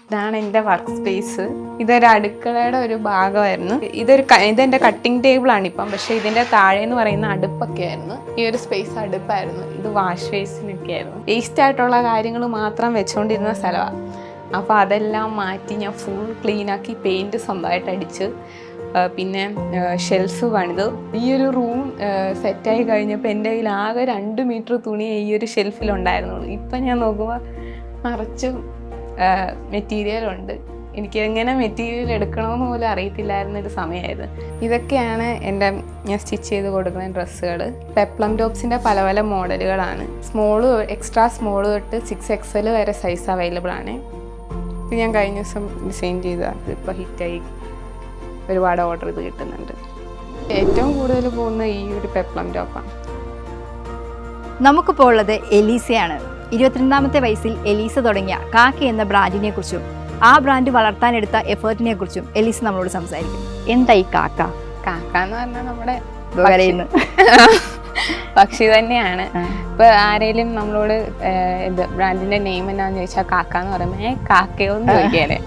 ഇതാണ് എൻ്റെ work space. ഇതൊരു അടുക്കളയുടെ ഒരു ഭാഗമായിരുന്നു. ഇതെൻ്റെ കട്ടിംഗ് ടേബിളാണ് ഇപ്പം. പക്ഷേ ഇതിൻ്റെ താഴെ എന്ന് പറയുന്ന അടുപ്പൊക്കെ ആയിരുന്നു. ഈ ഒരു സ്പേസ് അടുപ്പായിരുന്നു. ഇത് വാഷ് ബേസിനൊക്കെ ആയിരുന്നു. വേസ്റ്റ് ആയിട്ടുള്ള കാര്യങ്ങൾ മാത്രം വെച്ചുകൊണ്ടിരുന്ന സ്ഥലമാണ്. അപ്പോൾ അതെല്ലാം മാറ്റി ഞാൻ ഫുൾ ക്ലീനാക്കി പെയിൻറ്റ് സ്വന്തമായിട്ട് അടിച്ച് പിന്നെ ഷെൽഫ് പണിത്. ഈ ഒരു റൂം സെറ്റായി കഴിഞ്ഞപ്പോൾ എൻ്റെ കയ്യിൽ ആകെ 2 മീറ്റർ തുണി ഈ ഒരു ഷെൽഫിലുണ്ടായിരുന്നുള്ളൂ. ഇപ്പം ഞാൻ നോക്കുമ്പോൾ നിറച്ചും മെറ്റീരിയലുണ്ട്. എനിക്ക് എങ്ങനെ മെറ്റീരിയൽ എടുക്കണമെന്ന് പോലും അറിയത്തില്ലായിരുന്നൊരു സമയമായിരുന്നു. ഇതൊക്കെയാണ് ഞാൻ സ്റ്റിച്ച് ചെയ്ത് കൊടുക്കുന്ന ഡ്രസ്സുകൾ. പെപ്ലം ടോപ്സിൻ്റെ പല പല മോഡലുകളാണ്. എക്സ്ട്രാ സ്മോൾ തൊട്ട് 6XL വരെ സൈസ് അവൈലബിൾ ആണ്. ഇത് ഞാൻ കഴിഞ്ഞ ദിവസം ഡിസൈൻ ചെയ്തതാണ്. ഇപ്പോൾ ഹിറ്റായി ഒരുപാട് ഓർഡർ ചെയ്ത് കിട്ടുന്നുണ്ട്. ഏറ്റവും കൂടുതൽ പോകുന്ന ഈ ഒരു പെപ്ലം ടോപ്പാണ്. നമുക്കിപ്പോൾ ഉള്ളത് എലീസയാണ്. 22ാമത്തെ വയസ്സിൽ എലീസ തുടങ്ങിയ കാക്കി എന്ന ബ്രാൻഡിനെ കുറിച്ചും ആ ബ്രാൻഡ് വളർത്താനെടുത്ത എഫേർട്ടിനെ കുറിച്ചും എലീസ നമ്മളോട് സംസാരിക്കും. എന്താ ഈ കാക്ക? കാക്ക എന്ന് പറഞ്ഞാൽ നമ്മുടെ പക്ഷി തന്നെയാണ്. ഇപ്പൊ ആരെങ്കിലും നമ്മളോട് ബ്രാൻഡിന്റെ നെയിം എന്നാന്ന് ചോദിച്ചാൽ കാക്ക എന്ന് പറയുമ്പോൾ കാക്കയോ എന്ന് ചോദിക്കാല്ലേ.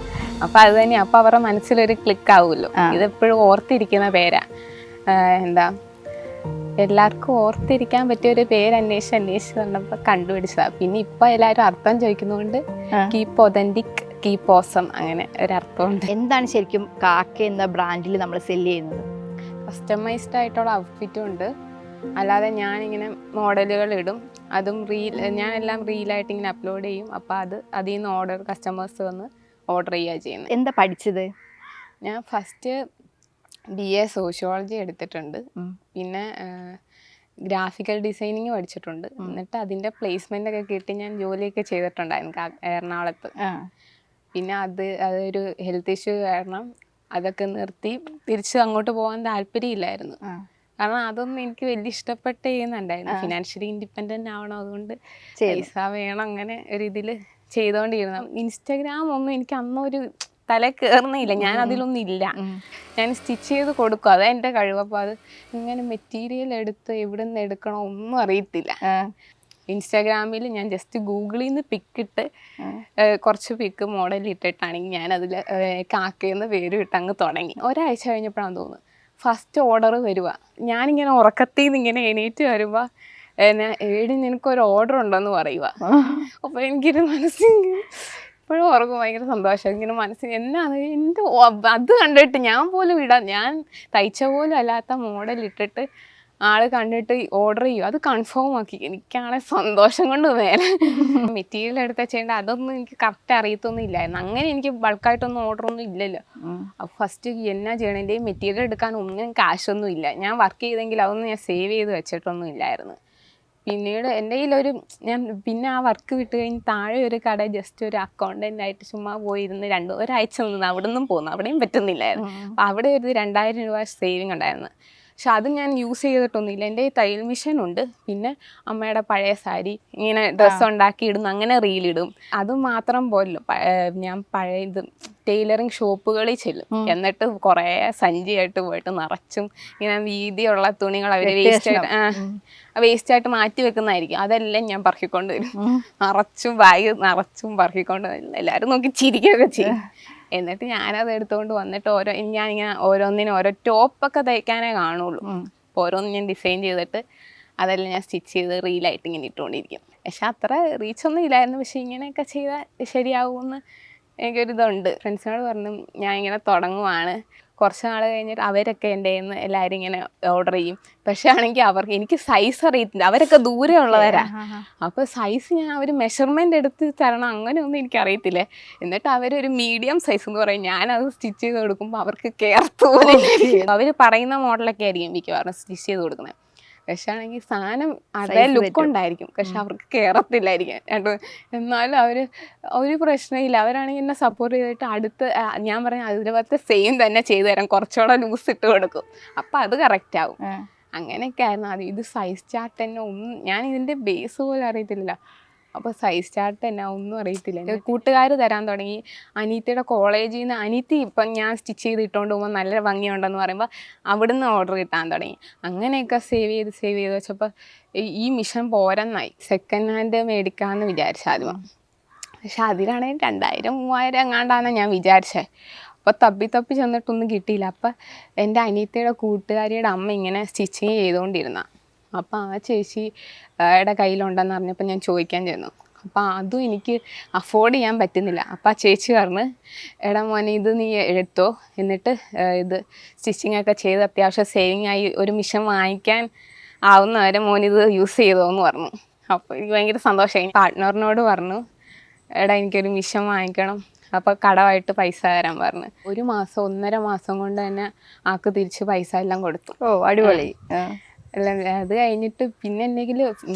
അപ്പൊ അത് തന്നെ. അപ്പൊ അവരുടെ മനസ്സിലൊരു ക്ലിക്ക് ആവുമല്ലോ. ഇതെപ്പോഴും ഓർത്തിരിക്കുന്ന പേരാ. എല്ലാവർക്കും ഓർത്തിരിക്കാൻ പറ്റിയ ഒരു പേര് അന്വേഷിച്ച് വന്നപ്പോൾ കണ്ടുപിടിച്ചതാ. പിന്നെ ഇപ്പൊ എല്ലാവരും അർത്ഥം ചോദിക്കുന്നതുകൊണ്ട് കീപ്പ് ഒതന്റിക്, കീപ്പ് ഓസം, അങ്ങനെ ഒരർത്ഥമുണ്ട്. എന്താണ് ശരിക്കും കാക്ക എന്ന ബ്രാൻഡിൽ നമ്മൾ സെല് ചെയ്യുന്നത്? കസ്റ്റമൈസ്ഡ് ആയിട്ടുള്ള ഔട്ട്ഫിറ്റും ഉണ്ട്. അല്ലാതെ ഞാനിങ്ങനെ മോഡലുകൾ ഇടും. അതും ഞാനെല്ലാം റീലായിട്ട് ഇങ്ങനെ അപ്ലോഡ് ചെയ്യും. അപ്പോൾ അതിൽ നിന്ന് കസ്റ്റമേഴ്സ് വന്ന് ഓർഡർ ചെയ്യുക ചെയ്യുന്നത്. എന്താ പഠിച്ചത്? ഞാൻ ഫസ്റ്റ് BA സോഷ്യോളജി എടുത്തിട്ടുണ്ട്. പിന്നെ ഗ്രാഫിക്കൽ ഡിസൈനിങ് പഠിച്ചിട്ടുണ്ട്. എന്നിട്ട് അതിൻ്റെ പ്ലേസ്മെൻ്റ് ഒക്കെ കിട്ടി ഞാൻ ജോലിയൊക്കെ ചെയ്തിട്ടുണ്ടായിരുന്നു എറണാകുളത്ത്. പിന്നെ അതൊരു ഹെൽത്ത് ഇഷ്യൂ കാരണം അതൊക്കെ നിർത്തി. തിരിച്ച് അങ്ങോട്ട് പോകാൻ താല്പര്യമില്ലായിരുന്നു. കാരണം അതൊന്നും എനിക്ക് വലിയ ഇഷ്ടപ്പെട്ട് ചെയ്യുന്നുണ്ടായിരുന്നു. ഫിനാൻഷ്യലി ഇൻഡിപെൻഡൻ്റ് ആവണം, അതുകൊണ്ട് പൈസ വേണം, അങ്ങനെ ഒരു ഇതിൽ ചെയ്തുകൊണ്ടിരുന്നു. ഇൻസ്റ്റാഗ്രാം ഒന്നും എനിക്ക് അന്നൊരു തല കയറുന്നില്ല. ഞാൻ അതിലൊന്നും ഇല്ല. ഞാൻ സ്റ്റിച്ച് ചെയ്ത് കൊടുക്കും, അതാ എൻ്റെ കഴിവ്. അപ്പോൾ അത് ഇങ്ങനെ മെറ്റീരിയൽ എടുത്ത് എവിടെ നിന്ന് എടുക്കണോ ഒന്നും അറിയത്തില്ല. ഇൻസ്റ്റാഗ്രാമിൽ ഞാൻ ജസ്റ്റ് ഗൂഗിളിൽ നിന്ന് പിക്കിട്ട് കുറച്ച് പിക്ക് മോഡൽ ഇട്ടിട്ടാണെങ്കിൽ ഞാനതിൽ കാക്കയെന്ന് പേരും ഇട്ട് അങ്ങ് തുടങ്ങി. ഒരാഴ്ച കഴിഞ്ഞപ്പോഴാണ് തോന്നുന്നു ഫസ്റ്റ് ഓർഡർ വരിക. ഞാനിങ്ങനെ ഉറക്കത്തിൽ നിന്ന് ഇങ്ങനെ എണീറ്റ് വരുമ്പോൾ നിനക്കൊരു ഓർഡർ ഉണ്ടെന്ന് പറയുക. അപ്പോൾ എനിക്കൊരു ഇപ്പോഴും ഓർക്കും, ഭയങ്കര സന്തോഷം. ഇങ്ങനെ മനസ്സിന് എന്നാണ് അത് കണ്ടിട്ട് ഞാൻ തയ്ച്ച പോലും അല്ലാത്ത മോഡൽ ഇട്ടിട്ട് ആള് കണ്ടിട്ട് ഓർഡർ ചെയ്യും. അത് കൺഫേം ആക്കി. എനിക്കാണെങ്കിൽ സന്തോഷം കൊണ്ട് മേലെ. മെറ്റീരിയൽ എടുത്താൽ ചെയ്യേണ്ട അതൊന്നും എനിക്ക് കറക്റ്റ് അറിയത്തൊന്നും ഇല്ലായിരുന്നു. അങ്ങനെ എനിക്ക് ബൾക്കായിട്ടൊന്നും ഓർഡറൊന്നും ഇല്ലല്ലോ. അപ്പോൾ ഫസ്റ്റ് എന്നാ ചെയ്യണേ, മെറ്റീരിയൽ എടുക്കാൻ ഒന്നും കാശൊന്നും ഇല്ല. ഞാൻ വർക്ക് ചെയ്തെങ്കിൽ അതൊന്നും ഞാൻ സേവ് ചെയ്ത് വെച്ചിട്ടൊന്നും ഇല്ലായിരുന്നു. പിന്നീട് എൻ്റെ കയ്യിലൊരു പിന്നെ ആ വർക്ക് വിട്ട് കഴിഞ്ഞ് താഴെ ഒരു കട ജസ്റ്റ് ഒരു അക്കൗണ്ടൻ്റായിട്ട് ചുമ്മാ പോയിരുന്ന് ഒരാഴ്ച നിന്ന് അവിടെ നിന്നും പോന്നു. അവിടെയും പറ്റുന്നില്ലായിരുന്നു. അപ്പോൾ അവിടെ ഒരു 2000 രൂപ സേവിങ് ഉണ്ടായിരുന്നു. പക്ഷെ അത് ഞാൻ യൂസ് ചെയ്തിട്ടൊന്നുമില്ല. എൻ്റെ തയ്യൽ മെഷീനുണ്ട്. പിന്നെ അമ്മയുടെ പഴയ സാരി ഇങ്ങനെ ഡ്രസ്സ് ഉണ്ടാക്കി ഇടുന്നു, അങ്ങനെ റീലിടും. അതുമാത്രം പോലല്ലോ, ഞാൻ പഴയ ടൈലറിങ് ഷോപ്പുകളിൽ ചെല്ലും. എന്നിട്ട് കുറേ സഞ്ചിയായിട്ട് പോയിട്ട് നിറച്ചും ഇങ്ങനെ വീതിയുള്ള തുണികൾ അവർ വേസ്റ്റായിട്ട് മാറ്റി വെക്കുന്നതായിരിക്കും. അതെല്ലാം ഞാൻ പറക്കിക്കൊണ്ട് വരും. ബാഗ് നിറച്ചും പറക്കിക്കൊണ്ട് വരും. എല്ലാവരും നോക്കി ചിരിക്കുകയൊക്കെ ചെയ്യും. എന്നിട്ട് ഞാനത് എടുത്തുകൊണ്ട് വന്നിട്ട് ഞാനിങ്ങനെ ഓരോന്നിനും ഓരോ ടോപ്പൊക്കെ തയ്ക്കാനേ കാണുള്ളൂ. അപ്പോൾ ഓരോന്നും ഞാൻ ഡിസൈൻ ചെയ്തിട്ട് അതെല്ലാം ഞാൻ സ്റ്റിച്ച് ചെയ്ത് റീലായിട്ട് ഇങ്ങനെ ഇട്ടുകൊണ്ടിരിക്കും. പക്ഷെ അത്ര റീച്ചൊന്നും ഇല്ലായിരുന്നു. പക്ഷെ ഇങ്ങനെയൊക്കെ ചെയ്താൽ ശരിയാവുമെന്ന് എനിക്കൊരിതുണ്ട്. ഫ്രണ്ട്സിനോട് പറഞ്ഞു ഞാൻ ഇങ്ങനെ തുടങ്ങുവാണ്. കുറച്ച് നാൾ കഴിഞ്ഞിട്ട് അവരൊക്കെ എൻ്റെ കയ്യിൽ നിന്ന് എല്ലാവരും ഇങ്ങനെ ഓർഡർ ചെയ്യും. പക്ഷെ ആണെങ്കിൽ എനിക്ക് സൈസ് അറിയത്തില്ല. അവരൊക്കെ ദൂരെ ഉള്ളവരാ. അപ്പോൾ സൈസ് അവർ മെഷർമെൻ്റ് എടുത്ത് തരണം അങ്ങനെയൊന്നും എനിക്കറിയത്തില്ല. എന്നിട്ട് അവരൊരു മീഡിയം സൈസ് എന്ന് പറയും. ഞാനത് സ്റ്റിച്ച് ചെയ്ത് കൊടുക്കുമ്പോൾ അവർക്ക് കയർത്ത് പോലെ അവർ പറയുന്ന മോഡലൊക്കെ ആയിരിക്കും മിക്കവാറും സ്റ്റിച്ച് ചെയ്ത് കൊടുക്കുന്നത്. പക്ഷെ ആണെങ്കിൽ സാധനം അതേ ലുക്ക് ഉണ്ടായിരിക്കും. പക്ഷെ അവർക്ക് കയറത്തില്ലായിരിക്കും. എന്നാലും ഒരു പ്രശ്നമില്ല. അവരാണെങ്കിൽ എന്നെ സപ്പോർട്ട് ചെയ്തിട്ട് ഞാൻ പറഞ്ഞ അതിലത്തെ സെയിം തന്നെ ചെയ്തു തരാം, കുറച്ചുകൂടെ ലൂസ് ഇട്ട് കൊടുക്കും. അപ്പം അത് കറക്റ്റ് ആവും. അങ്ങനെയൊക്കെ ആയിരുന്നു. ഇത് സൈസ് ചാർട്ട് തന്നെ ഞാൻ ഇതിൻ്റെ ബേസ് പോലും അറിയത്തില്ല. അപ്പോൾ സൈസ് ചാർട്ട് തന്നെ ഒന്നും അറിയത്തില്ല. കൂട്ടുകാർ തരാൻ തുടങ്ങി. അനീത്തിയുടെ കോളേജിൽ നിന്ന് അനീത്തി ഇപ്പം ഞാൻ സ്റ്റിച്ച് ചെയ്ത് ഇട്ടുകൊണ്ട് പോകുമ്പോൾ നല്ല ഭംഗിയുണ്ടെന്ന് പറയുമ്പോൾ അവിടുന്ന് ഓർഡർ കിട്ടാൻ തുടങ്ങി. അങ്ങനെയൊക്കെ സേവ് ചെയ്ത് വെച്ചപ്പോൾ ഈ മിഷൻ പോരെന്നായി. സെക്കൻഡ് ഹാൻഡ് മേടിക്കാമെന്ന് വിചാരിച്ചു ആദ്യം. പക്ഷെ അതിലാണെങ്കിൽ 2000-3000 എങ്ങാണ്ടാണെന്ന് ഞാൻ വിചാരിച്ചത്. അപ്പോൾ തപ്പി ചെന്നിട്ടൊന്നും കിട്ടിയില്ല. അപ്പം എൻ്റെ അനിയത്തിയുടെ കൂട്ടുകാരിയുടെ അമ്മ ഇങ്ങനെ സ്റ്റിച്ചിങ് ചെയ്തുകൊണ്ടിരുന്ന. അപ്പോൾ ആ ചേച്ചിയുടെ കയ്യിലുണ്ടെന്ന് പറഞ്ഞപ്പോൾ ഞാൻ ചോദിക്കാൻ ചെന്നു. അപ്പോൾ അതും എനിക്ക് അഫോർഡ് ചെയ്യാൻ പറ്റുന്നില്ല. അപ്പോൾ ആ ചേച്ചി പറഞ്ഞ്, എടാ മോനെ ഇത് നീ എടുത്തോ, എന്നിട്ട് ഇത് സ്റ്റിച്ചിങ്ങൊക്കെ ചെയ്ത് അത്യാവശ്യം സേവിങ് ആയി ഒരു മിഷൻ വാങ്ങിക്കാൻ ആവുന്നവരെ മോനിത് യൂസ് ചെയ്തോ എന്ന് പറഞ്ഞു. അപ്പോൾ എനിക്ക് ഭയങ്കര സന്തോഷമായി. പാർട്ട്ണറിനോട് പറഞ്ഞു, എടാ എനിക്കൊരു മിഷൻ വാങ്ങിക്കണം, അപ്പോൾ കടമായിട്ട് പൈസ തരാൻ പറഞ്ഞു. 1 മാസം 1.5 മാസം കൊണ്ട് തന്നെ ആൾക്ക് തിരിച്ച് പൈസ എല്ലാം കൊടുത്തു. ഓ അടിപൊളി. അല്ല അത് കഴിഞ്ഞിട്ട് പിന്നെ എന്തെങ്കിലും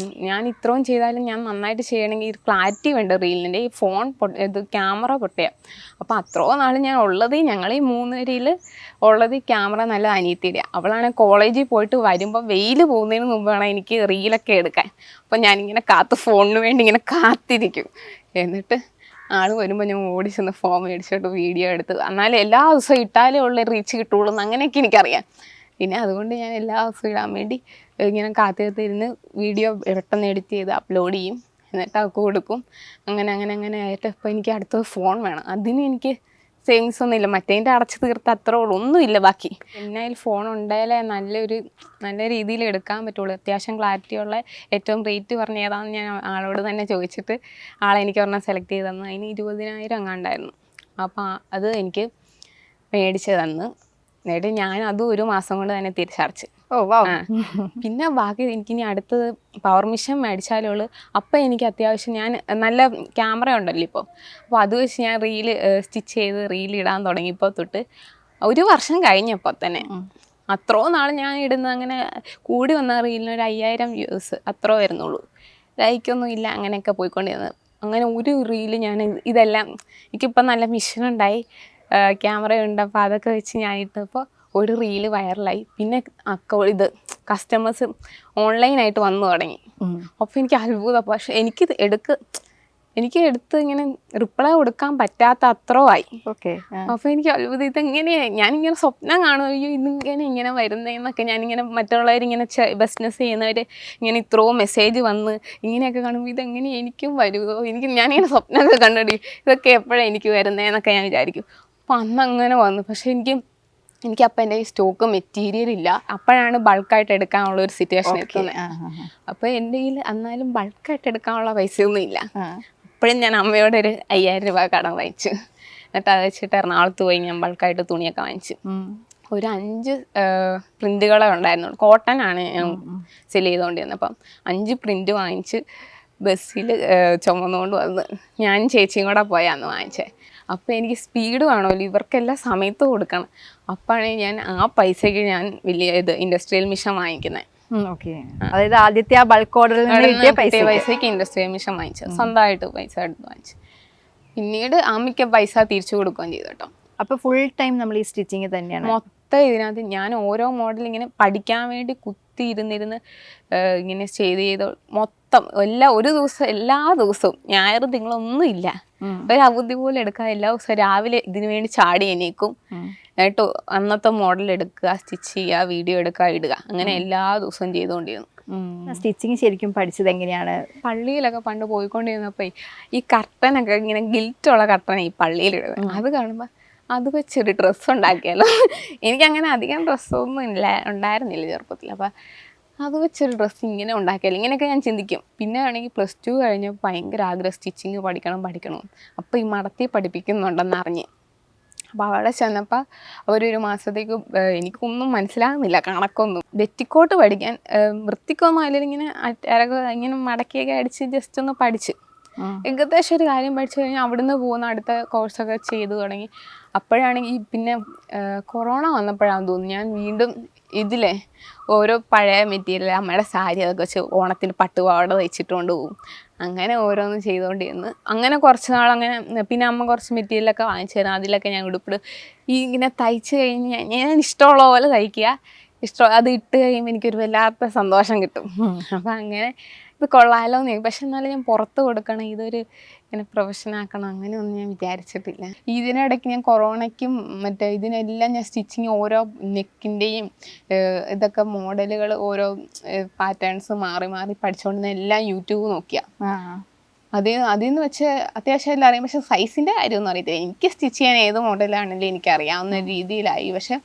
ഞാൻ ഇത്രയും ചെയ്താലും ഞാൻ നന്നായിട്ട് ചെയ്യണമെങ്കിൽ ക്ലാരിറ്റി വേണ്ട റീലിൻ്റെ. ഈ ഫോൺ ഇത് ക്യാമറ പൊട്ടിയ. അപ്പോൾ അത്രയും നാൾ ഞാൻ ഉള്ളത് ഞങ്ങൾ ഈ 3 പേരിൽ ഉള്ളത് ക്യാമറ നല്ല അനിയത്തിയുടെ. അവളാണ് കോളേജിൽ പോയിട്ട് വരുമ്പോൾ വെയിൽ പോകുന്നതിന് മുമ്പ് വേണം എനിക്ക് റീലൊക്കെ എടുക്കാൻ. അപ്പോൾ ഞാനിങ്ങനെ ഫോണിന് വേണ്ടി ഇങ്ങനെ കാത്തിരിക്കും. എന്നിട്ട് ആൾ വരുമ്പോൾ ഞാൻ ഓടി ചെന്ന് ഫോൺ മേടിച്ചിട്ട് വീഡിയോ എടുത്ത്, എന്നാലും എല്ലാ ദിവസവും ഇട്ടാലേ ഉള്ള റീച്ച് കിട്ടുള്ളൂ എന്ന് അങ്ങനെയൊക്കെ എനിക്കറിയാം. പിന്നെ അതുകൊണ്ട് ഞാൻ എല്ലാ ദിവസവും ഇടാൻ വേണ്ടി ഇങ്ങനെ കാത്തിരുന്ന് വീഡിയോ പെട്ടെന്ന് എഡിറ്റ് ചെയ്ത് അപ്ലോഡ് ചെയ്യും. എന്നിട്ട് അവൾക്ക് കൊടുക്കും. അങ്ങനെ ആയിട്ട് ഇപ്പോൾ എനിക്ക് അടുത്ത ഫോൺ വേണം. അതിന് എനിക്ക് സേവിങ്സ് ഒന്നും ഇല്ല. മറ്റേതിൻ്റെ അടച്ച് തീർത്ത് അത്ര ഒന്നുമില്ല ബാക്കി. പിന്നെ അതിൽ ഫോൺ ഉണ്ടായാലേ നല്ല രീതിയിൽ എടുക്കാൻ പറ്റുള്ളൂ. അത്യാവശ്യം ക്ലാരിറ്റിയുള്ള ഏറ്റവും റേറ്റ് പറഞ്ഞ ഏതാണെന്ന് ഞാൻ ആളോട് തന്നെ ചോദിച്ചിട്ട് ആളെനിക്ക് ഒരെണ്ണം സെലക്ട് ചെയ്ത് തന്നു. അതിന് 20,000 അങ്ങാണ്ടായിരുന്നു. അപ്പോൾ അത് എനിക്ക് മേടിച്ച് തന്ന്. എന്നിട്ട് ഞാൻ അതും 1 മാസം കൊണ്ട് തന്നെ തിരിച്ചടച്ച്. ഓ വാ. പിന്നെ ബാക്കി എനിക്കിനി അടുത്തത് പവർ മിഷൻ മേടിച്ചാലുള്ളൂ. അപ്പം എനിക്ക് അത്യാവശ്യം ഞാൻ നല്ല ക്യാമറ ഉണ്ടല്ലോ ഇപ്പോൾ. അപ്പോൾ അത് വെച്ച് ഞാൻ സ്റ്റിച്ച് ചെയ്ത് ഇടാൻ തുടങ്ങിയപ്പോൾ തൊട്ട് 1 വർഷം കഴിഞ്ഞപ്പോൾ തന്നെ അത്രയും നാൾ ഞാൻ ഇടുന്ന അങ്ങനെ കൂടി വന്ന റീലിന് ഒരു 5000 വ്യൂസ് അത്രേ വരുന്നുള്ളൂ. ലൈക്കൊന്നും ഇല്ല, അങ്ങനെയൊക്കെ പോയിക്കൊണ്ടിരുന്നത്. അങ്ങനെ ഒരു റീല് ഞാൻ ഇതെല്ലാം എനിക്കിപ്പം നല്ല മിഷനുണ്ടായി, ക്യാമറ ഉണ്ട്. അപ്പോൾ അതൊക്കെ വെച്ച് ഞാൻ ഇട്ടപ്പോൾ ഒരു റീല് വൈറലായി. പിന്നെ കസ്റ്റമേഴ്സ് ഓൺലൈനായിട്ട് വന്നു തുടങ്ങി. അപ്പോൾ എനിക്ക് അത്ഭുതം. പക്ഷെ എനിക്ക് എടുത്ത് ഇങ്ങനെ റിപ്ലൈ കൊടുക്കാൻ പറ്റാത്ത അത്രയായി. ഓക്കെ. അപ്പോൾ എനിക്ക് അത്ഭുതം, ഇതെങ്ങനെയാണ് ഞാനിങ്ങനെ സ്വപ്നം കാണുമോ, അയ്യോ ഇങ്ങനെ വരുന്നതെന്നൊക്കെ. ഞാനിങ്ങനെ മറ്റുള്ളവരിങ്ങനെ ബിസിനസ് ചെയ്യുന്നവർ ഇങ്ങനെ ഇത്രയും മെസ്സേജ് വന്ന് ഇങ്ങനെയൊക്കെ കാണുമ്പോൾ ഇതെങ്ങനെ എനിക്കും വരുമോ, ഞാനിങ്ങനെ സ്വപ്നമൊക്കെ കണ്ടടി ഇതൊക്കെ എപ്പോഴാണ് എനിക്ക് വരുന്നതെന്നൊക്കെ ഞാൻ വിചാരിക്കും. അപ്പോൾ അങ്ങനെ വന്നു. പക്ഷെ എനിക്കപ്പം എൻ്റെ ഈ സ്റ്റോക്ക് മെറ്റീരിയൽ ഇല്ല. അപ്പോഴാണ് ബൾക്കായിട്ട് എടുക്കാനുള്ള ഒരു സിറ്റുവേഷൻ എത്തുന്നത്. അപ്പോൾ എൻ്റെ കയ്യിൽ എന്നാലും ബൾക്കായിട്ട് എടുക്കാനുള്ള പൈസയൊന്നും ഇല്ല. അപ്പോഴും ഞാൻ അമ്മയോട് ഒരു 5000 രൂപ കടം വാങ്ങിച്ചു. എന്നിട്ട് അത് വെച്ചിട്ട് എറണാകുളത്ത് പോയി ഞാൻ ബൾക്കായിട്ട് തുണിയൊക്കെ വാങ്ങിച്ചു. ഒരു 5 പ്രിൻറ്റുകളെ ഉണ്ടായിരുന്നുള്ളൂ. കോട്ടനാണ് ഞാൻ സെൽ ചെയ്തുകൊണ്ടിരുന്നത്. അപ്പം 5 പ്രിൻറ്റ് വാങ്ങിച്ച് ബസ്സിൽ ചുമന്നുകൊണ്ട് വന്ന് ഞാൻ ചേച്ചിയും കൂടെ പോയാന്ന് വാങ്ങിച്ചത്. അപ്പോൾ എനിക്ക് സ്പീഡ് വേണമല്ലോ, ഇവർക്കെല്ലാം സമയത്ത് കൊടുക്കണം. അപ്പോഴാണ് ഞാൻ ആ പൈസയ്ക്ക് ഞാൻ വലിയ ഇൻഡസ്ട്രിയൽ മിഷൻ വാങ്ങിക്കുന്നത്. ഓക്കെ. അതായത് ആദ്യത്തെ ആ ബൾക്ക് ഓർഡറിൽ കിട്ടിയ പൈസയ്ക്ക് ഇൻഡസ്ട്രിയൽ മിഷൻ വാങ്ങിച്ചത്, സ്വന്തമായിട്ട് പൈസ എടുത്ത് വാങ്ങിച്ചു. പിന്നീട് അമ്മയ്ക്ക് പൈസ തിരിച്ചു കൊടുക്കുകയും ചെയ്തു കേട്ടോ. അപ്പോൾ ഫുൾ ടൈം നമ്മൾ ഈ സ്റ്റിച്ചിങ് തന്നെയാണ് മൊത്തം ഇതിനകത്ത് ഞാൻ ഓരോ മോഡൽ ഇങ്ങനെ പഠിക്കാൻ വേണ്ടി ഇരുന്നിരുന്ന് ഇങ്ങനെ ചെയ്ത് മൊത്തം എല്ലാ ദിവസവും ഞായർ തിങ്കളൊന്നും ഇല്ല, ഒരു അവധി പോലെ എടുക്കുക. എല്ലാ ദിവസവും രാവിലെ ഇതിനു വേണ്ടി ചാടി എണീക്കും. എന്നിട്ട് അന്നത്തെ മോഡൽ എടുക്കുക, സ്റ്റിച്ച് ചെയ്യുക, വീഡിയോ എടുക്കുക, ഇടുക. അങ്ങനെ എല്ലാ ദിവസവും ചെയ്തുകൊണ്ടിരുന്നു. സ്റ്റിച്ചിങ് ശരിക്കും പഠിച്ചത് എങ്ങനെയാണ്? പള്ളിയിലൊക്കെ പണ്ട് പോയിക്കൊണ്ടിരുന്നപ്പോൾ ഈ കർട്ടനൊക്കെ ഇങ്ങനെ ഗിൽറ്റുള്ള കർട്ടൻ ഈ പള്ളിയിലിടുന്നത്, അത് കാണുമ്പോൾ അത് വെച്ചൊരു ഡ്രസ്സ് ഉണ്ടാക്കിയാലോ. എനിക്കങ്ങനെ അധികം ഡ്രസ്സൊന്നും ഉണ്ടായിരുന്നില്ല ചെറുപ്പത്തിൽ. അപ്പം അത് വെച്ചൊരു ഡ്രസ്സ് ഇങ്ങനെ ഉണ്ടാക്കിയാലോ, ഇങ്ങനെയൊക്കെ ഞാൻ ചിന്തിക്കും. പിന്നെ ആണെങ്കിൽ +2 കഴിഞ്ഞപ്പോൾ ഭയങ്കര ആഗ്രഹം സ്റ്റിച്ചിങ് പഠിക്കണം. അപ്പോൾ ഈ മടത്തി പഠിപ്പിക്കുന്നുണ്ടെന്ന് അറിഞ്ഞ്. അപ്പോൾ അവിടെ ചെന്നപ്പോൾ അവരൊരു മാസത്തേക്ക് എനിക്കൊന്നും മനസ്സിലാകുന്നില്ല കണക്കൊന്നും. ബെറ്റിക്കോട്ട് പഠിക്കാൻ വൃത്തിക്കൊന്നും അല്ലെങ്കിൽ ഇങ്ങനെ മടക്കിയൊക്കെ അടിച്ച് ജസ്റ്റ് ഒന്ന് പഠിച്ച് ഏകദേശം ഒരു കാര്യം പഠിച്ചു കഴിഞ്ഞാൽ അവിടുന്ന് പോകുന്ന അടുത്ത കോഴ്സൊക്കെ ചെയ്തു തുടങ്ങി. അപ്പോഴാണെങ്കിൽ പിന്നെ കൊറോണ വന്നപ്പോഴാണെന്ന് തോന്നുന്നു ഞാൻ വീണ്ടും ഓരോ പഴയ മെറ്റീരിയൽ അമ്മയുടെ സാരി അതൊക്കെ വെച്ച് ഓണത്തിന് പട്ടുപാവാട തയ്ച്ചിട്ടുകൊണ്ട് പോകും. അങ്ങനെ ഓരോന്നും ചെയ്തുകൊണ്ടിരുന്ന് അങ്ങനെ കുറച്ച് നാൾ അങ്ങനെ. പിന്നെ അമ്മ കുറച്ച് മെറ്റീരിയലൊക്കെ വാങ്ങിച്ചു തരാം, അതിലൊക്കെ ഞാൻ ഉടുപ്പിടും. ഇങ്ങനെ തയ്ച്ച് കഴിഞ്ഞ് ഞാൻ ഇഷ്ടമുള്ള പോലെ തയ്ക്കുക, അത് ഇട്ട് കഴിയുമ്പോൾ എനിക്കൊരു വല്ലാത്ത സന്തോഷം കിട്ടും. അപ്പം അങ്ങനെ ഇത് കൊള്ളാലോ എന്ന്. പക്ഷെ എന്നാലും ഞാൻ പുറത്ത് കൊടുക്കണം, ഇതൊരു ഇങ്ങനെ പ്രൊഫഷനാക്കണം, അങ്ങനെയൊന്നും ഞാൻ വിചാരിച്ചിട്ടില്ല. ഇതിനിടയ്ക്ക് ഞാൻ കൊറോണയ്ക്കും ഇതിനെല്ലാം ഞാൻ സ്റ്റിച്ചിങ് ഓരോ നെക്കിൻ്റെയും ഇതൊക്കെ മോഡലുകൾ ഓരോ പാറ്റേൺസ് മാറി പഠിച്ചുകൊണ്ടിരുന്ന എല്ലാം യൂട്യൂബ് നോക്കിയാ. അതിൽ നിന്ന് വെച്ച് അത്യാവശ്യം എല്ലാം അറിയാം. പക്ഷെ സൈസിൻ്റെ കാര്യമൊന്നും അറിയത്തില്ല. എനിക്ക് സ്റ്റിച്ച് ചെയ്യാൻ ഏത് മോഡലാണെങ്കിലും എനിക്കറിയാവുന്ന രീതിയിലായി. പക്ഷെ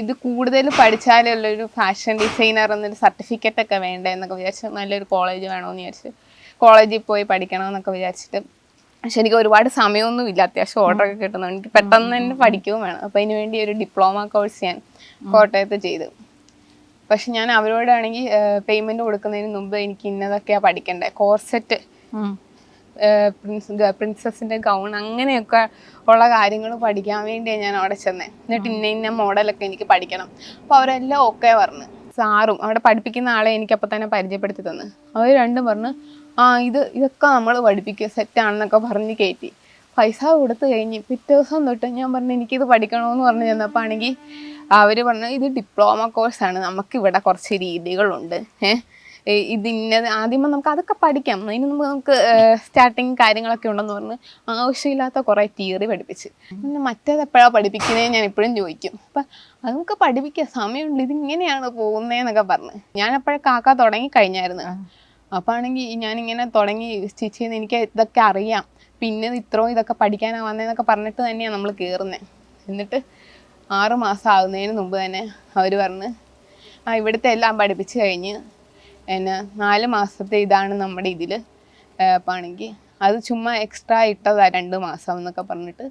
ഇത് കൂടുതൽ പഠിച്ചാലുള്ളൊരു ഫാഷൻ ഡിസൈനർ എന്നൊരു സർട്ടിഫിക്കറ്റൊക്കെ വേണ്ടേ എന്നൊക്കെ വിചാരിച്ച് നല്ലൊരു കോളേജ് വേണമെന്ന് വിചാരിച്ച് കോളേജിൽ പോയി പഠിക്കണമെന്നൊക്കെ വിചാരിച്ചിട്ട്. പക്ഷെ എനിക്ക് ഒരുപാട് സമയമൊന്നും ഇല്ല. അത്യാവശ്യം ഓർഡറൊക്കെ കിട്ടുന്നുണ്ട്. എനിക്ക് പെട്ടെന്ന് തന്നെ പഠിക്കുകയും വേണം. അപ്പോൾ അതിന് വേണ്ടി ഒരു ഡിപ്ലോമ കോഴ്സ് ഞാൻ കോട്ടയത്ത് ചെയ്തു. പക്ഷെ ഞാൻ അവരോടാണെങ്കിൽ പേയ്മെൻറ്റ് കൊടുക്കുന്നതിന് മുമ്പ് എനിക്ക് ഇന്നതൊക്കെയാണ് പഠിക്കേണ്ടത്. കോർസെറ്റ്, പ്രിൻസസിൻ്റെ ഗൗൺ, അങ്ങനെയൊക്കെ ഉള്ള കാര്യങ്ങൾ പഠിക്കാൻ വേണ്ടിയാണ് ഞാൻ അവിടെ ചെന്നത്. എന്നിട്ട് ഇന്ന മോഡലൊക്കെ എനിക്ക് പഠിക്കണം. അപ്പോൾ അവരെല്ലാം ഓക്കെ പറഞ്ഞു. സാറും അവിടെ പഠിപ്പിക്കുന്ന ആളെ എനിക്ക് അപ്പം തന്നെ പരിചയപ്പെടുത്തി തന്നു. അവർ രണ്ടും പറഞ്ഞു ഇതൊക്കെ നമ്മൾ പഠിപ്പിക്കുക സെറ്റാണെന്നൊക്കെ പറഞ്ഞ് കയറ്റി. പൈസ കൊടുത്തു കഴിഞ്ഞ് പിറ്റേ ദിവസം തൊട്ട് ഞാൻ പറഞ്ഞു എനിക്കിത് പഠിക്കണമെന്ന് പറഞ്ഞ് ചെന്നപ്പോൾ ആണെങ്കിൽ അവർ പറഞ്ഞു ഇത് ഡിപ്ലോമ കോഴ്സാണ്, നമുക്കിവിടെ കുറച്ച് രീതികളുണ്ട്, ഇതിന്നത് ആദ്യമേ നമുക്ക് അതൊക്കെ പഠിക്കാം, അതിന് മുമ്പ് നമുക്ക് സ്റ്റാർട്ടിങ് കാര്യങ്ങളൊക്കെ ഉണ്ടെന്ന് പറഞ്ഞ് ആവശ്യമില്ലാത്ത കുറേ തിയറി പഠിപ്പിച്ച്. പിന്നെ മറ്റേത് എപ്പോഴാണ് പഠിപ്പിക്കുന്നത് ഞാൻ എപ്പോഴും ചോദിക്കും. അപ്പം അത് നമുക്ക് പഠിപ്പിക്കാൻ സമയമുണ്ട്, ഇതിങ്ങനെയാണ് പോകുന്നതെന്നൊക്കെ പറഞ്ഞ്. ഞാൻ എപ്പോഴും കാക്ക തുടങ്ങി കഴിഞ്ഞായിരുന്നു. അപ്പോൾ ആണെങ്കിൽ ഞാനിങ്ങനെ തുടങ്ങി സ്റ്റിച്ച് ചെയ്യുന്ന എനിക്ക് ഇതൊക്കെ അറിയാം, പിന്നെ ഇതൊക്കെ പഠിക്കാനാണ് വന്നതെന്നൊക്കെ പറഞ്ഞിട്ട് തന്നെയാണ് നമ്മൾ കയറുന്നത്. എന്നിട്ട് 6 മാസം ആകുന്നതിന് മുമ്പ് തന്നെ അവർ പറഞ്ഞ് ഇവിടുത്തെ എല്ലാം പഠിപ്പിച്ച് കഴിഞ്ഞ് 4 മാസത്തെ ഇതാണ് നമ്മുടെ ഇതിൽ. അപ്പോൾ ആണെങ്കിൽ അത് ചുമ്മാ എക്സ്ട്രാ ഇട്ടതാണ് 2 മാസം എന്നൊക്കെ പറഞ്ഞിട്ട്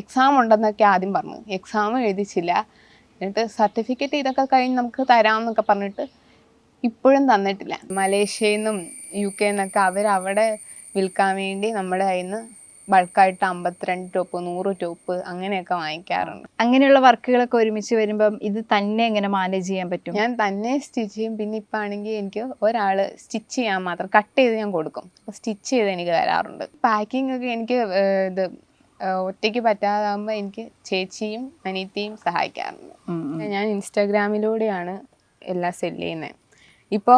എക്സാം ഉണ്ടെന്നൊക്കെ ആദ്യം പറഞ്ഞു. എക്സാം എഴുതിച്ചില്ല. എന്നിട്ട് സർട്ടിഫിക്കറ്റ് ഇതൊക്കെ കഴിഞ്ഞ് നമുക്ക് തരാമെന്നൊക്കെ പറഞ്ഞിട്ട് ഇപ്പോഴും തന്നിട്ടില്ല. മലേഷ്യയിൽ നിന്നും UK എന്നൊക്കെ അവരവിടെ വിൽക്കാൻ വേണ്ടി നമ്മുടെ കയ്യിൽ നിന്ന് ബൾക്കായിട്ട് 52 ടോപ്പ് 100 ടോപ്പ് അങ്ങനെയൊക്കെ വാങ്ങിക്കാറുണ്ട്. അങ്ങനെയുള്ള വർക്കുകളൊക്കെ ഒരുമിച്ച് വരുമ്പം ഇത് തന്നെ എങ്ങനെ മാനേജ് ചെയ്യാൻ പറ്റും? ഞാൻ തന്നെ സ്റ്റിച്ച് ചെയ്യും. പിന്നെ ഇപ്പം ആണെങ്കിൽ എനിക്ക് ഒരാൾ സ്റ്റിച്ച് ചെയ്യാൻ മാത്രം കട്ട് ചെയ്ത് ഞാൻ കൊടുക്കും. അപ്പോൾ സ്റ്റിച്ച് ചെയ്ത് എനിക്ക് തരാറുണ്ട്. പാക്കിംഗ് ഒക്കെ എനിക്ക് ഇത് ഒറ്റയ്ക്ക് പറ്റാതാകുമ്പോൾ എനിക്ക് ചേച്ചിയും അനിയത്തിയും സഹായിക്കാറുണ്ട്. ഞാൻ ഇൻസ്റ്റാഗ്രാമിലൂടെയാണ് എല്ലാം സെല്ല് ചെയ്യുന്നത്. ഇപ്പോൾ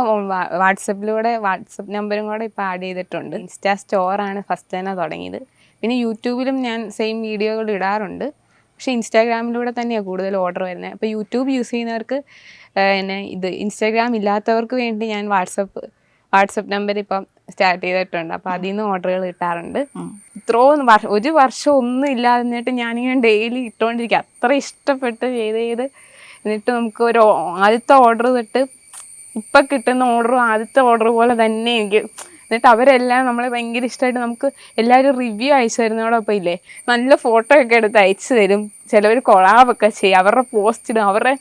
വാട്സപ്പിലൂടെ വാട്സപ്പ് നമ്പറും കൂടെ ഇപ്പോൾ ആഡ് ചെയ്തിട്ടുണ്ട്. ഇൻസ്റ്റാ സ്റ്റോറാണ് ഫസ്റ്റ് തന്നെ തുടങ്ങിയത്. പിന്നെ യൂട്യൂബിലും ഞാൻ സെയിം വീഡിയോകൾ ഇടാറുണ്ട്. പക്ഷേ ഇൻസ്റ്റാഗ്രാമിലൂടെ തന്നെയാണ് കൂടുതൽ ഓർഡർ വരുന്നത്. അപ്പോൾ യൂട്യൂബ് യൂസ് ചെയ്യുന്നവർക്ക് ഇത് ഇൻസ്റ്റാഗ്രാം ഇല്ലാത്തവർക്ക് വേണ്ടി ഞാൻ വാട്സപ്പ് നമ്പർ ഇപ്പം സ്റ്റാർട്ട് ചെയ്തിട്ടുണ്ട്. അപ്പോൾ അതിൽ നിന്ന് ഓർഡറുകൾ കിട്ടാറുണ്ട്. ഒരു വർഷം ഒന്നും ഇല്ലാതിരുന്നിട്ട് ഞാനിങ്ങനെ ഡെയിലി ഇട്ടുകൊണ്ടിരിക്കുക. അത്ര ഇഷ്ടപ്പെട്ട് ചെയ്ത് എന്നിട്ട് നമുക്ക് ഒരു ആദ്യത്തെ ഓർഡർ തൊട്ട് ഇപ്പം കിട്ടുന്ന ഓർഡറും ആദ്യത്തെ ഓർഡർ പോലെ തന്നെ എനിക്ക്. എന്നിട്ട് അവരെല്ലാം നമ്മളെ ഭയങ്കര ഇഷ്ടമായിട്ട് നമുക്ക് എല്ലാവരും റിവ്യൂ അയച്ചു തരുന്നതോടൊപ്പം ഇല്ലേ നല്ല ഫോട്ടോ ഒക്കെ എടുത്ത് അയച്ചു തരും. ചിലവർ കൊളാബൊക്കെ ചെയ്യും, അവരുടെ പോസ്റ്റ് ഇടും, അവരുടെ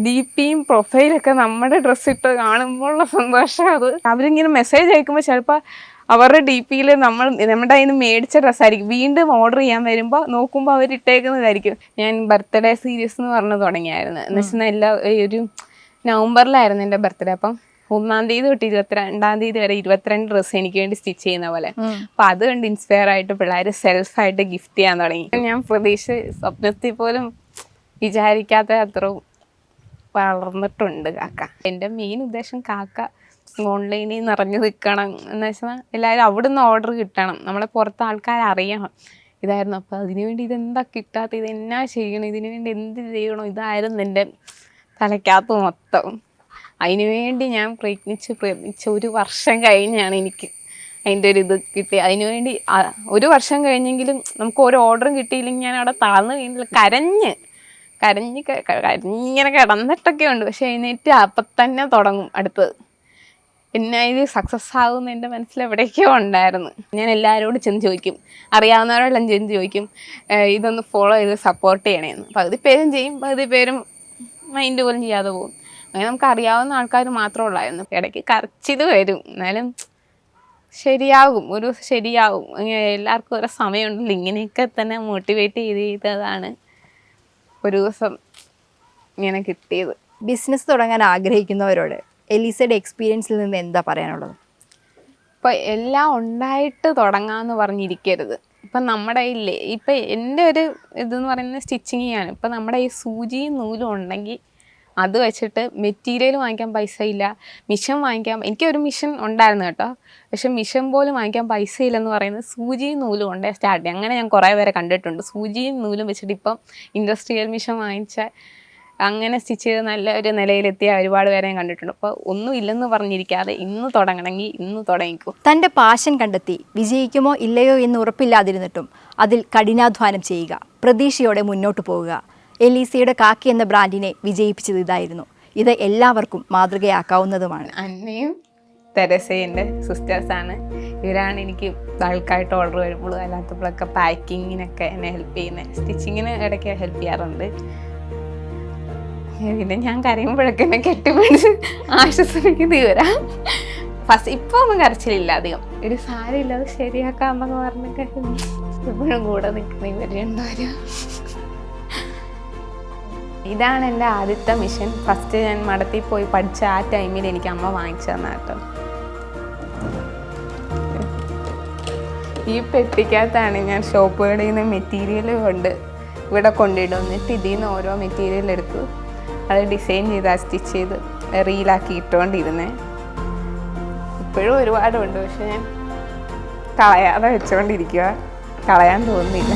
DPയും പ്രൊഫൈലൊക്കെ നമ്മുടെ ഡ്രസ്സ് ഇട്ട് കാണുമ്പോഴുള്ള സന്തോഷം അത്. അവരിങ്ങനെ മെസ്സേജ് അയക്കുമ്പോൾ ചിലപ്പോൾ അവരുടെ DPയിൽ നമ്മുടെ അതിന് മേടിച്ച ഡ്രസ്സായിരിക്കും. വീണ്ടും ഓർഡർ ചെയ്യാൻ വരുമ്പോൾ നോക്കുമ്പോൾ അവരിട്ടേക്കുന്നതായിരിക്കും. ഞാൻ ബർത്ത്ഡേ സീരീസ് എന്ന് പറഞ്ഞ് തുടങ്ങിയായിരുന്നു. എന്ന് വെച്ചാൽ ഒരു നവംബറിലായിരുന്നു എൻ്റെ ബർത്ത്ഡേ. അപ്പം 1-ാം തീയതി തൊട്ട് 22-ാം തീയതി വരെ 22 ഡ്രസ്സ് എനിക്ക് വേണ്ടി സ്റ്റിച്ച് ചെയ്യുന്ന പോലെ. അപ്പം അത് കണ്ട് ഇൻസ്പയർ ആയിട്ട് പിള്ളേർ സെൽഫായിട്ട് ഗിഫ്റ്റ് ചെയ്യാൻ തുടങ്ങി. ഞാൻ സ്വപ്നത്തിൽ പോലും വിചാരിക്കാത്ത അത്രയും വളർന്നിട്ടുണ്ട് കാക്ക. എൻ്റെ മെയിൻ ഉദ്ദേശം കാക്ക ഓൺലൈനിൽ നിറഞ്ഞു നിൽക്കണം എന്ന് വെച്ചാൽ എല്ലാവരും അവിടുന്ന് ഓർഡർ കിട്ടണം, നമ്മളെ പുറത്ത് ആൾക്കാർ അറിയണം ഇതായിരുന്നു. അപ്പോൾ അതിനുവേണ്ടി ഇതെന്താ കിട്ടാത്ത, ഇതെന്നാ ചെയ്യണം, ഇതിനു വേണ്ടി എന്ത് ചെയ്യണം, ഇതായിരുന്നു എൻ്റെ തലയ്ക്കകത്ത് മൊത്തം. അതിനുവേണ്ടി ഞാൻ പ്രയത്നിച്ച് 1 വർഷം കഴിഞ്ഞാണ് എനിക്ക് അതിൻ്റെ ഒരു ഇത് കിട്ടിയത്. അതിനുവേണ്ടി 1 വർഷം കഴിഞ്ഞെങ്കിലും നമുക്ക് ഒരു ഓർഡറും കിട്ടിയില്ലെങ്കിൽ ഞാൻ അവിടെ താഴ്ന്നു വീണില്ല, കരഞ്ഞിങ്ങനെ കിടന്നിട്ടൊക്കെ ഉണ്ട്. പക്ഷെ എഴുന്നേറ്റ് അപ്പം തന്നെ തുടങ്ങും അടുത്തത്. പിന്നെ ഇത് സക്സസ് ആകുമെന്ന് എൻ്റെ മനസ്സിൽ എവിടേക്കോ ഉണ്ടായിരുന്നു. ഞാൻ എല്ലാവരോടും ചെന്ന് ചോദിക്കും, അറിയാവുന്നവരോടെല്ലാം ചെന്ന് ചോദിക്കും ഇതൊന്ന് ഫോളോ ചെയ്ത് സപ്പോർട്ട് ചെയ്യണേന്ന്. പകുതി പേരും ചെയ്യും, പകുതി പേരും മൈൻഡ് പോലും ചെയ്യാതെ പോകും. അങ്ങനെ നമുക്ക് അറിയാവുന്ന ആൾക്കാർ മാത്രമേ ഉള്ളായിരുന്നു. ഇടയ്ക്ക് കരച്ചിൽ വരും, എന്നാലും ശരിയാകും. എല്ലാവർക്കും ഓരോ സമയമുണ്ടല്ലോ. ഇങ്ങനെയൊക്കെ തന്നെ മോട്ടിവേറ്റ് ചെയ്തതാണ് ഒരു ദിവസം ഇങ്ങനെ കിട്ടിയത്. ബിസിനസ് തുടങ്ങാൻ ആഗ്രഹിക്കുന്നവരോട് എലീസയുടെ എക്സ്പീരിയൻസിൽ നിന്ന് എന്താ പറയാനുള്ളത്? ഇപ്പോൾ എല്ലാം ഉണ്ടായിട്ട് തുടങ്ങാമെന്ന് പറഞ്ഞിരിക്കരുത്. ഇപ്പം നമ്മുടെ ഇല്ലേ ഇപ്പം എൻ്റെ ഒരു ഇതെന്ന് പറയുന്നത് സ്റ്റിച്ചിങ്ങാണ്. ഇപ്പം നമ്മുടെ ഈ സൂചിയും നൂലും ഉണ്ടെങ്കിൽ അത് വെച്ചിട്ട് മെറ്റീരിയൽ വാങ്ങിക്കാൻ പൈസ ഇല്ല, മിഷൻ വാങ്ങിക്കാൻ എനിക്കൊരു മിഷൻ ഉണ്ടായിരുന്നു കേട്ടോ, പക്ഷെ മിഷൻ പോലും വാങ്ങിക്കാൻ പൈസ ഇല്ലെന്ന് പറയുന്നത് സൂചിയും നൂലും കൊണ്ടേ സ്റ്റാർട്ട് ചെയ്യും. അങ്ങനെ ഞാൻ കുറേ പേരെ കണ്ടിട്ടുണ്ട്. സൂചിയും നൂലും വെച്ചിട്ട് ഇപ്പം ഇൻഡസ്ട്രിയൽ മിഷൻ വാങ്ങിച്ച അങ്ങനെ സ്റ്റിച്ച് ചെയ്ത് നല്ല ഒരു നിലയിലെത്തിയ ഒരുപാട് പേരെ ഞാൻ കണ്ടിട്ടുണ്ട്. അപ്പോൾ ഒന്നും ഇല്ലെന്ന് പറഞ്ഞിരിക്കാതെ ഇന്ന് തുടങ്ങണമെങ്കിൽ ഇന്ന് തുടങ്ങിക്കോ. തൻ്റെ പാഷൻ കണ്ടെത്തി വിജയിക്കുമോ ഇല്ലയോ എന്ന് ഉറപ്പില്ലാതിരുന്നിട്ടും അതിൽ കഠിനാധ്വാനം ചെയ്യുക, പ്രതീക്ഷയോടെ മുന്നോട്ട് പോവുക. എലീസയുടെ കാക്കി എന്ന ബ്രാൻഡിനെ വിജയിപ്പിച്ചത് ഇതായിരുന്നു. ഇത് എല്ലാവർക്കും മാതൃകയാക്കാവുന്നതുമാണ്. അന്നയും തെരസയും എൻ്റെ സിസ്റ്റേഴ്സാണ്. ഇവരാണ് എനിക്ക് ബൾക്കായിട്ട് ഓർഡർ വരുമ്പോഴും അല്ലാത്തപ്പോഴൊക്കെ പാക്കിങ്ങിനൊക്കെ എന്നെ ഹെൽപ്പ് ചെയ്യുന്നത്. സ്റ്റിച്ചിങ്ങിന് ഇടയ്ക്ക് ഹെൽപ്പ് ചെയ്യാറുണ്ട്. പിന്നെ ഞാൻ കരയുമ്പോഴൊക്കെ എന്നെ കെട്ടിപ്പിടിച്ച് ആശ്വസിപ്പിക്കുന്നത് ഇവരാ. ഫസ്റ്റ് ഇപ്പോൾ ഒന്നും കരച്ചിലില്ല അധികം. ഒരു സാരി ഇല്ലാതെ ശരിയാക്കാമെന്നൊക്കെ പറഞ്ഞൊക്കെ എപ്പോഴും കൂടെ നിൽക്കുന്ന ഇവർ രണ്ടുപേരും. ഇതാണ് എൻ്റെ ആദ്യത്തെ മിഷൻ. ഫസ്റ്റ് ഞാൻ മഠത്തിൽ പോയി പഠിച്ച ആ ടൈമിൽ എനിക്ക് അമ്മ വാങ്ങിച്ചു തന്ന കേട്ടോ. ഈ പെട്ടിക്കകത്താണ് ഞാൻ ഷോപ്പുകളിൽ നിന്ന് മെറ്റീരിയൽ കൊണ്ട് ഇവിടെ കൊണ്ടിടും. എന്നിട്ട് ഇതിൽ നിന്ന് ഓരോ മെറ്റീരിയൽ എടുത്ത് അത് ഡിസൈൻ ചെയ്ത് സ്റ്റിച്ച് ചെയ്ത് റീലാക്കി ഇട്ടുകൊണ്ടിരുന്നേ. ഇപ്പോഴും ഒരുപാടുണ്ട്, പക്ഷെ ഞാൻ കളയാതെ വെച്ചുകൊണ്ടിരിക്കുക. കളയാൻ തോന്നുന്നില്ല.